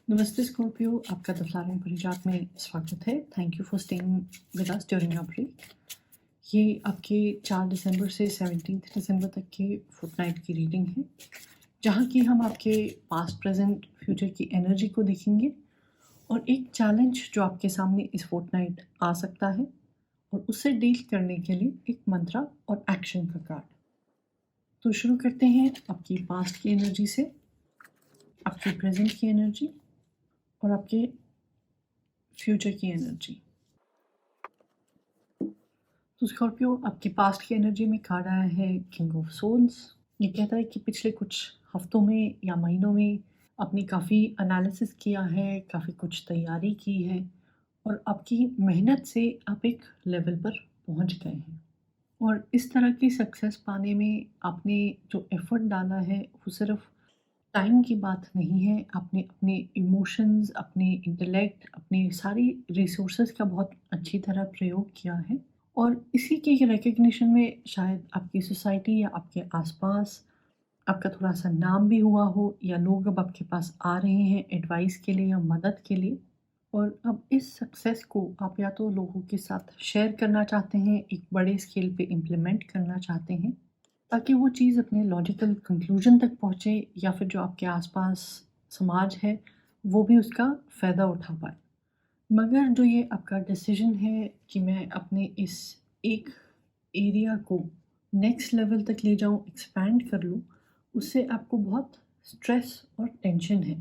नमस्ते स्कॉर्पियो, आपका the flowering परिजात में स्वागत है। Thank you for staying with us during your break. ये आपके 4 दिसंबर से 17 दिसंबर तक के फोर्टनाइट की रीडिंग है, जहाँ की हम आपके पास्ट, प्रेजेंट, फ्यूचर की एनर्जी को देखेंगे और एक चैलेंज जो आपके सामने इस फोर्टनाइट आ सकता है और उससे डील करने के लिए एक मंत्रा और एक्शन का कार्ड। तो शुरू करते हैं आपकी पास्ट की एनर्जी से, आपकी प्रेजेंट की एनर्जी और आपके फ्यूचर की एनर्जी। तो स्कॉर्पियो, आपकी पास्ट की एनर्जी में कार्ड आया है किंग ऑफ सोल्स। ये कहता है कि पिछले कुछ हफ्तों में या महीनों में आपने काफ़ी एनालिसिस किया है, काफ़ी कुछ तैयारी की है और आपकी मेहनत से आप एक लेवल पर पहुंच गए हैं। और इस तरह की सक्सेस पाने में आपने जो एफर्ट डाला है वो सिर्फ टाइम की बात नहीं है। आपने अपने इमोशंस, अपने इंटेलेक्ट, अपने सारी रिसोर्सेज का बहुत अच्छी तरह प्रयोग किया है और इसी के रिकग्निशन में शायद आपकी सोसाइटी या आपके आसपास आपका थोड़ा-सा नाम भी हुआ हो या लोग अब आपके पास आ रहे हैं एडवाइस के लिए या मदद के लिए। और अब इस सक्सेस को आप या तो लोगों के साथ शेयर करना चाहते हैं, एक बड़े स्केल पे इम्प्लीमेंट करना चाहते हैं, ताकि वो चीज़ अपने लॉजिकल कंक्लूजन तक पहुँचे या फिर जो आपके आसपास समाज है, वो भी उसका फ़ायदा उठा पाए। मगर जो ये आपका डिसीजन है कि मैं अपने इस एक एरिया को नेक्स्ट लेवल तक ले जाऊँ, एक्सपैंड कर लूँ, उससे आपको बहुत स्ट्रेस और टेंशन है।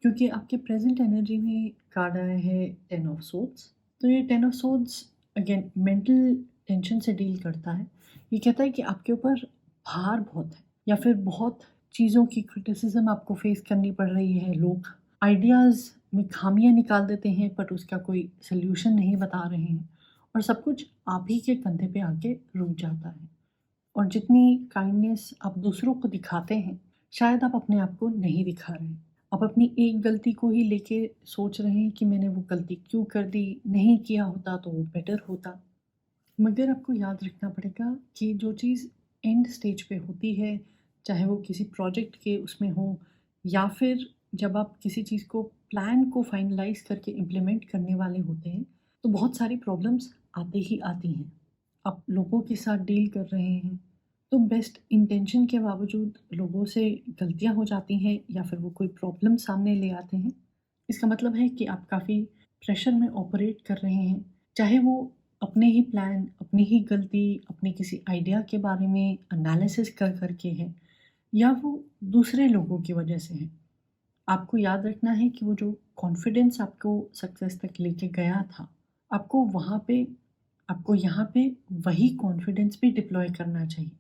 क्योंकि आपके प्रेज़ेंट एनर्जी में कार्ड आया है 10 ऑफ सोर्ड्स। तो ये 10 of swords again mental tension से डील करता है। ये कहता है कि आपके ऊपर भार बहुत है या फिर बहुत चीज़ों की क्रिटिसिज़्म आपको फ़ेस करनी पड़ रही है। लोग आइडियाज़ में खामियाँ निकाल देते हैं बट उसका कोई सॉल्यूशन नहीं बता रहे हैं और सब कुछ आप ही के कंधे पे आके रुक जाता है। और जितनी काइंडनेस आप दूसरों को दिखाते हैं, शायद आप अपने आप को नहीं दिखा रहे हैं। आप अपनी एक गलती को ही लेके सोच रहे हैं कि मैंने वो गलती क्यों कर दी, नहीं किया होता तो वो बेटर होता। मगर आपको याद रखना पड़ेगा कि जो चीज़ एंड स्टेज पे होती है, चाहे वो किसी प्रोजेक्ट के उसमें हो या फिर जब आप किसी चीज़ को प्लान को फाइनलाइज़ करके इम्प्लीमेंट करने वाले होते हैं, तो बहुत सारी प्रॉब्लम्स आती ही आती हैं। आप लोगों के साथ डील कर रहे हैं, तो बेस्ट इंटेंशन के बावजूद लोगों से गलतियाँ हो जाती हैं या फिर वो कोई प्रॉब्लम सामने ले आते हैं। इसका मतलब है कि आप काफ़ी प्रेशर में ऑपरेट कर रहे हैं, चाहे वो अपने ही प्लान, अपनी ही गलती, अपने किसी आइडिया के बारे में एनालिसिस कर कर के है या वो दूसरे लोगों की वजह से है। आपको याद रखना है कि वो जो कॉन्फिडेंस आपको सक्सेस तक लेके गया था, आपको वहाँ पे आपको यहाँ पे वही कॉन्फिडेंस भी डिप्लॉय करना चाहिए।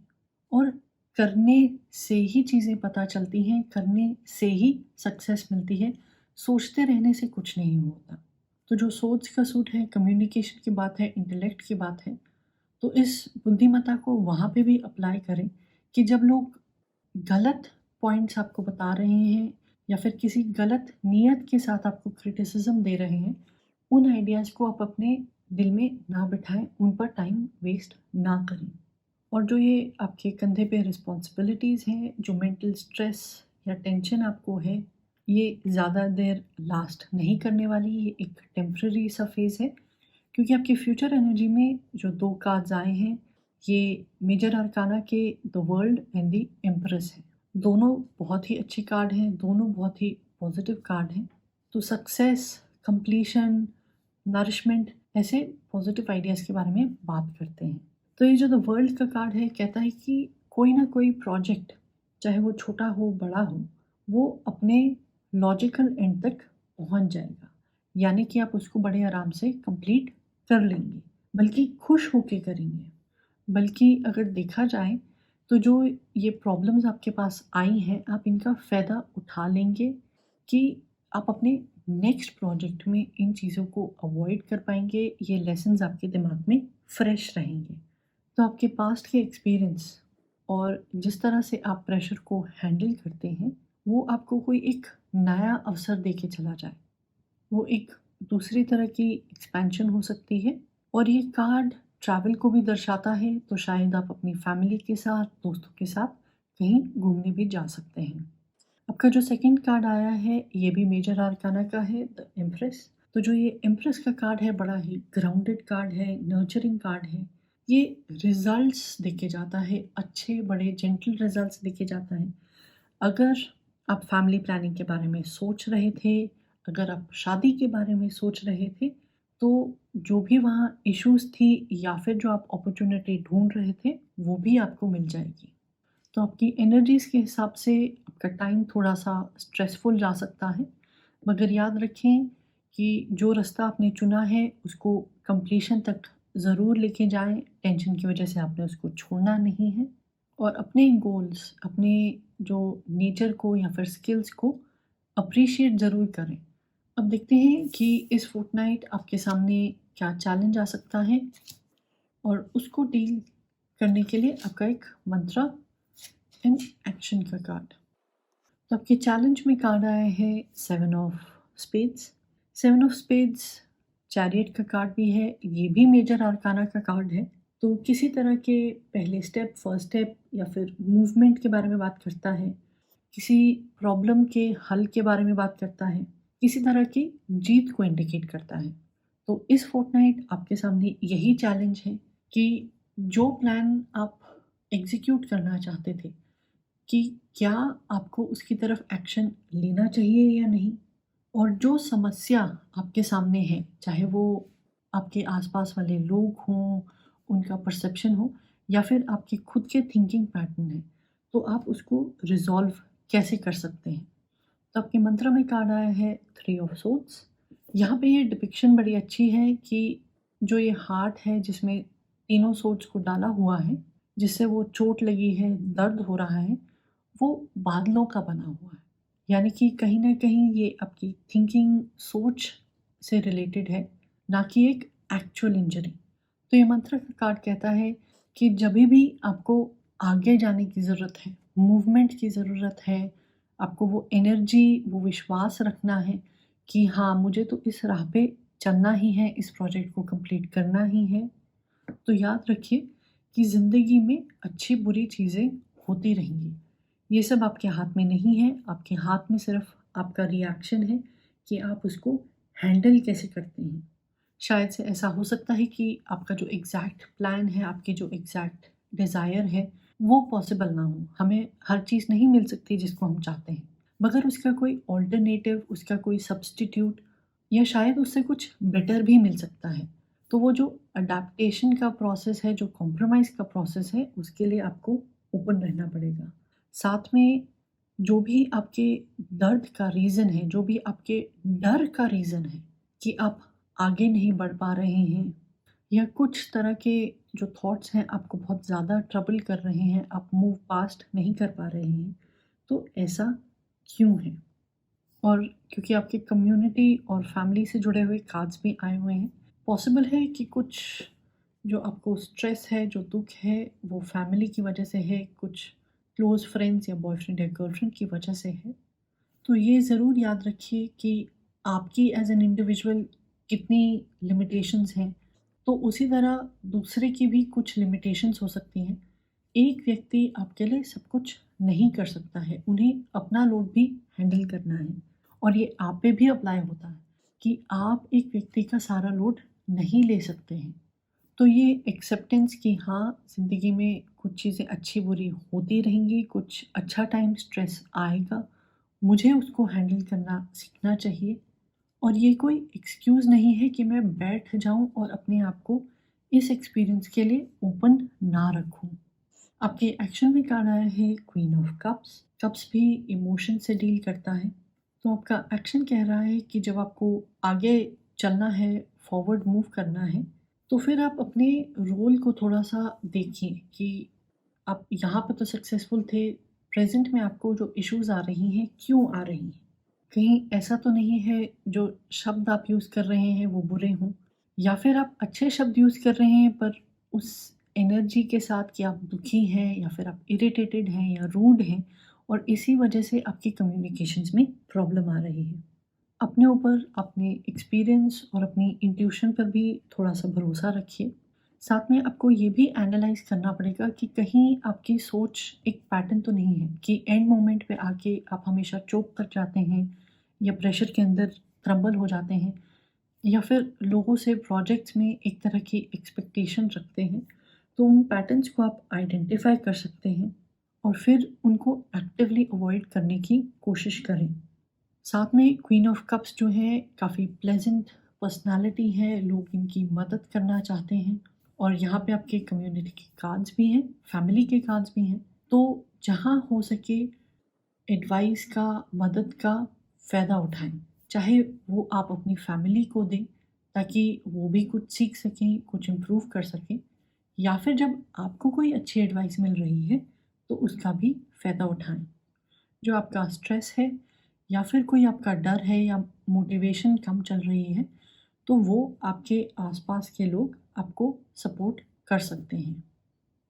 और करने से ही चीज़ें पता चलती हैं, करने से ही सक्सेस मिलती है, सोचते रहने से कुछ नहीं होता। तो जो सोच का सूट है, कम्युनिकेशन की बात है, इंटेलेक्ट की बात है, तो इस बुद्धिमत्ता को वहाँ पे भी अप्लाई करें कि जब लोग गलत पॉइंट्स आपको बता रहे हैं या फिर किसी गलत नियत के साथ आपको क्रिटिसिज्म दे रहे हैं, उन आइडियाज़ को आप अपने दिल में ना बिठाएँ, उन पर टाइम वेस्ट ना करें। और जो ये आपके कंधे पे रिस्पॉन्सिबिलिटीज़ हैं, जो मेंटल स्ट्रेस या टेंशन आपको है, ये ज़्यादा देर लास्ट नहीं करने वाली, ये एक टेम्परेरी सा फ़ेज़ है। क्योंकि आपकी फ्यूचर एनर्जी में जो 2 कार्ड्स आए हैं, ये मेजर अरकाना के the world and the empress हैं। दोनों बहुत ही अच्छी कार्ड हैं, दोनों बहुत ही पॉज़िटिव कार्ड हैं। तो सक्सेस, कंप्लीशन, नरिशमेंट ऐसे पॉज़िटिव आइडियाज़ के बारे में बात करते हैं। तो ये जो द वर्ल्ड का कार्ड है, कहता है कि कोई ना कोई प्रोजेक्ट, चाहे वो छोटा हो, बड़ा हो, वो अपने लॉजिकल एंड तक पहुँच जाएगा। यानी कि आप उसको बड़े आराम से कंप्लीट कर लेंगे, बल्कि खुश होके करेंगे। बल्कि अगर देखा जाए तो जो ये प्रॉब्लम्स आपके पास आई हैं, आप इनका फ़ायदा उठा लेंगे कि आप अपने नेक्स्ट प्रोजेक्ट में इन चीज़ों को अवॉइड कर पाएँगे। ये लेसन्स आपके दिमाग में फ्रेश रहेंगे। तो आपके पास्ट के एक्सपीरियंस और जिस तरह से आप प्रेशर को हैंडल करते हैं, वो आपको कोई एक नया अवसर दे के चला जाए। वो एक दूसरी तरह की एक्सपेंशन हो सकती है और ये कार्ड ट्रैवल को भी दर्शाता है, तो शायद आप अपनी फैमिली के साथ, दोस्तों के साथ कहीं घूमने भी जा सकते हैं। आपका जो सेकंड कार्ड आया है ये भी मेजर आर्काना का है, द एम्प्रेस। तो जो ये एम्प्रेस का कार्ड है बड़ा ही ग्राउंडेड कार्ड है, नर्चरिंग कार्ड है। ये रिजल्ट्स देके जाता है, अच्छे बड़े जेंटल रिजल्ट्स देके जाता है। अगर आप फैमिली प्लानिंग के बारे में सोच रहे थे, अगर आप शादी के बारे में सोच रहे थे, तो जो भी वहाँ इश्यूज़ थी या फिर जो आप अपॉर्च्युनिटी ढूँढ रहे थे, वो भी आपको मिल जाएगी। तो आपकी एनर्जीज़ के हिसाब से आपका टाइम थोड़ा-सा स्ट्रेसफुल जा सकता है, मगर याद रखें कि जो रास्ता आपने चुना है उसको कंप्लीशन तक ज़रूर लेके जाएँ, टेंशन की वजह से आपने उसको छोड़ना नहीं है और अपने गोल्स, अपने जो नेचर को या फिर स्किल्स को अप्रिशिएट ज़रूर करें। अब देखते हैं कि इस फोर्टनाइट आपके सामने क्या चैलेंज आ सकता है और उसको डील करने के लिए आपका एक मंत्र एंड एक्शन का कार्ड। तो आपके चैलेंज में कार्ड आया है 7 of spades. 7 of spades chariot का कार्ड भी है, ये भी मेजर आर्काना का कार्ड है। तो किसी तरह के पहले स्टेप, फर्स्ट स्टेप या फिर मूवमेंट के बारे में बात करता है, किसी प्रॉब्लम के हल के बारे में बात करता है, किसी तरह की जीत को इंडिकेट करता है। तो इस फोर्टनाइट आपके सामने यही चैलेंज है कि जो प्लान आप एग्जीक्यूट करना चाहते थे, कि क्या आपको उसकी तरफ एक्शन लेना चाहिए या नहीं? और जो समस्या आपके सामने है, चाहे वो आपके आसपास वाले लोग हों, उनका परसेप्शन हो या फिर आपके खुद के थिंकिंग पैटर्न है, तो आप उसको रिज़ॉल्व कैसे कर सकते हैं? तो आपके मंत्र में कार्ड आया है 3 ऑफ सोर्ड्स। यहाँ पे ये डिपिक्शन बड़ी अच्छी है कि जो ये हार्ट है जिसमें तीनों सोर्ड्स को डाला हुआ है, जिससे वो चोट लगी है, दर्द हो रहा है, वो बादलों का बना हुआ है। यानी कि कहीं न कहीं ये आपकी थिंकिंग, सोच से रिलेटेड है, ना कि एक एक्चुअल इंजरी। तो ये मंत्र का कार्ड कहता है कि जभी भी आपको आगे जाने की ज़रूरत है, मूवमेंट की ज़रूरत है, आपको वो एनर्जी, वो विश्वास रखना है कि हाँ, मुझे तो इस राह पे चलना ही है, इस प्रोजेक्ट को कंप्लीट करना ही है। तो याद रखिए कि ज़िंदगी में अच्छी-बुरी चीज़ें होती रहेंगी। ये सब आपके हाथ में नहीं है, आपके हाथ में सिर्फ़ आपका रिएक्शन है कि आप उसको हैंडल कैसे करते हैं। शायद से ऐसा हो सकता है कि आपका जो एग्ज़ैक्ट प्लान है, आपकी जो एग्ज़ैक्ट डिज़ायर है, वो पॉसिबल ना हो। हमें हर चीज़ नहीं मिल सकती जिसको हम चाहते हैं, मगर उसका कोई अल्टरनेटिव, उसका कोई सब्स्टिट्यूट या शायद उससे कुछ बेटर भी मिल सकता है। तो वो जो अडैप्टेशन का प्रोसेस है, जो कॉम्प्रोमाइज़ का प्रोसेस है, उसके लिए आपको ओपन रहना पड़ेगा। साथ में जो भी आपके दर्द का रीज़न है, जो भी आपके डर का रीज़न है कि आप आगे नहीं बढ़ पा रहे हैं या कुछ तरह के जो थॉट्स हैं आपको बहुत ज़्यादा ट्रबल कर रहे हैं, आप मूव पास्ट नहीं कर पा रहे हैं, तो ऐसा क्यों है? और क्योंकि आपकी कम्युनिटी और फैमिली से जुड़े हुए कार्ड्स भी आए हुए हैं, पॉसिबल है कि कुछ जो आपको स्ट्रेस है, जो दुःख है, वो फैमिली की वजह से है, कुछ क्लोज़ फ्रेंड्स या बॉयफ्रेंड या गर्लफ्रेंड की वजह से है। तो ये ज़रूर याद रखिए कि आपकी एज़ एन इंडिविजुअल कितनी लिमिटेशंस हैं, तो उसी तरह दूसरे की भी कुछ लिमिटेशंस हो सकती हैं। एक व्यक्ति आपके लिए सब कुछ नहीं कर सकता है, उन्हें अपना लोड भी हैंडल करना है और ये आप पे भी अप्लाई होता है कि आप एक व्यक्ति का सारा लोड नहीं ले सकते हैं। तो ये एक्सेप्टेंस कि हाँ, ज़िंदगी में कुछ चीज़ें अच्छी-बुरी होती रहेंगी, कुछ अच्छा टाइम स्ट्रेस आएगा, मुझे उसको हैंडल करना सीखना चाहिए और ये कोई एक्सक्यूज़ नहीं है कि मैं बैठ जाऊँ और अपने आप को इस एक्सपीरियंस के लिए ओपन ना रखूँ। आपके एक्शन में कार्ड आया है क्वीन ऑफ कप्स। कप्स भी इमोशन से डील करता है। तो आपका एक्शन कह रहा है कि जब आपको आगे चलना है, फॉरवर्ड मूव करना है, तो फिर आप अपने रोल को थोड़ा-सा देखिए कि आप यहाँ पे तो सक्सेसफुल थे, प्रेज़ेंट में आपको जो इश्यूज़ आ रही हैं, क्यों आ रही हैं? कहीं ऐसा तो नहीं है जो शब्द आप यूज़ कर रहे हैं वो बुरे हों या फिर आप अच्छे शब्द यूज़ कर रहे हैं पर उस एनर्जी के साथ कि आप दुखी हैं या फिर आप इरिटेटेड हैं या रूड हैं और इसी वजह से आपकी कम्युनिकेशंस में प्रॉब्लम आ रही है। अपने ऊपर, अपने एक्सपीरियंस और अपनी इंट्यूशन पर भी थोड़ा-सा भरोसा रखिए। साथ में आपको ये भी एनालाइज़ करना पड़ेगा कि कहीं आपकी सोच एक पैटर्न तो नहीं है कि एंड मोमेंट पे आके आप हमेशा चोक कर जाते हैं या प्रेशर के अंदर क्रम्बल हो जाते हैं या फिर लोगों से प्रोजेक्ट्स में एक तरह की एक्सपेक्टेशन रखते हैं। तो उन पैटर्न्स को आप आइडेंटिफ़ाई कर सकते हैं और फिर उनको एक्टिवली अवॉइड करने की कोशिश करें। साथ में क्वीन ऑफ कप्स जो है काफ़ी प्लेजेंट पर्सनालिटी है, लोग इनकी मदद करना चाहते हैं और यहाँ पे आपके कम्युनिटी के कार्ड्स भी हैं, फैमिली के कार्ड्स भी हैं। तो जहाँ हो सके एडवाइस का, मदद का फ़ायदा उठाएँ। चाहे वो आप अपनी फैमिली को दें ताकि वो भी कुछ सीख सकें, कुछ इम्प्रूव कर सकें या फिर जब आपको कोई अच्छी एडवाइस मिल रही है तो उसका भी फ़ायदा उठाएँ। जो आपका स्ट्रेस है या फिर कोई आपका डर है या मोटिवेशन कम चल रही है, तो वो आपके आसपास के लोग आपको सपोर्ट कर सकते हैं।